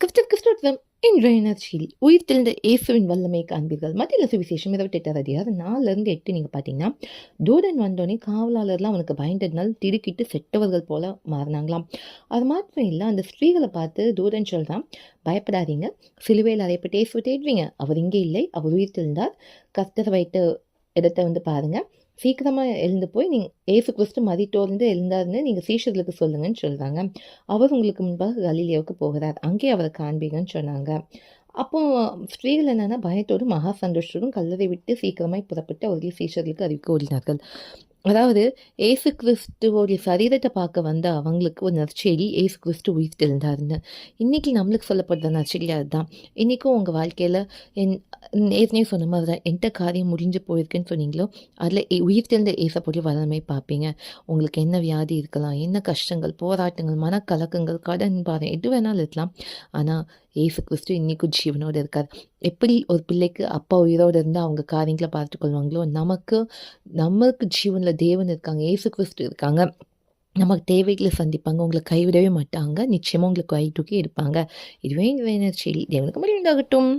கிறிஸ்துவம் இன்றைய நற்செய்தி உயிர் தெழுந்த இயேசுவின் வல்லமை காண்பீர்கள். மத்திய சுவிசேஷம் 28 அதிகாரம் 4-8 நீங்க பார்த்தீங்கன்னா, தூதன் வந்தோடனே காவலாளர்லாம் அவனுக்கு பயந்ததுனால திடுக்கிட்டு செத்தவர்கள் போல மாறினாங்களாம். அது மாத்திரம் இல்லை, அந்த ஸ்திரீகளை பார்த்து தூதன் சொல்றான், பயப்படாதீங்க, சிலுவையில் அறையப்பட்ட இயேசுவை தேடுவீங்க, அவர் இங்கே இல்லை, அவர் உயிர் தெழுந்தார், கர்த்தர் வைத்த இடத்தை பாருங்க, சீக்கிரமா எழுந்து போய் நீங்க ஏசு கிறிஸ்து மரித்தோர்ந்து எழுந்தாருன்னு நீங்க சீஷர்களுக்கு சொல்லுங்கன்னு சொல்றாங்க. அவர் உங்களுக்கு முன்பாக கலிலேயாவுக்கு போகிறார், அங்கே அவரை காண்பீங்கன்னு சொன்னாங்க. அப்போ ஸ்திரீகள் என்னன்னா பயத்தோடும் மகா சந்தோஷத்தோடும் கல்லறை விட்டு சீக்கிரமாய் புறப்பட்டு அவருடைய சீஷர்களுக்கு அறிவிக்க ஓடினார்கள். அதாவது ஏசு கிறிஸ்துவோடைய சரீரத்தை பார்க்க வந்த அவங்களுக்கு ஒரு நற்செய்தி, ஏசு கிறிஸ்து உயிர் தெழுந்தாருன்னு. இன்னைக்கு நம்மளுக்கு சொல்லப்படுற நற்செய்தி அதுதான். இன்றைக்கும் உங்கள் வாழ்க்கையில் ஏற்கனவே சொன்ன மாதிரி தான், எந்த காரியம் முடிஞ்சு போயிருக்குன்னு சொன்னீங்களோ அதில் உயிர் தெழுந்த ஏசப்போடைய வல்லமை பார்ப்பீங்க. உங்களுக்கு என்ன வியாதி இருக்கலாம், என்ன கஷ்டங்கள், போராட்டங்கள், மனக்கலக்கங்கள், கடன் பாரம் எது வேணாலும் இருக்கலாம். ஆனால் ஏசு கிறிஸ்து இன்னைக்கும் ஜீவனோடு இருக்கார். எப்படி ஒரு பிள்ளைக்கு அப்பா உயிரோடு இருந்தால் அவங்க காரியங்களை பார்த்துக்கொள்வாங்களோ, நமக்கு ஜீவனில் தேவன் இருக்காங்க, ஏசு கிறிஸ்து இருக்காங்க. நமக்கு தேவைகளை சந்திப்பாங்க, உங்களை கைவிடவே மாட்டாங்க, நிச்சயமாக உங்களுக்கு கை தூக்கி இருப்பாங்க. இதுவே இந்த செய்தி. தேவனுக்கு மகிழ்ந்தாகட்டும்.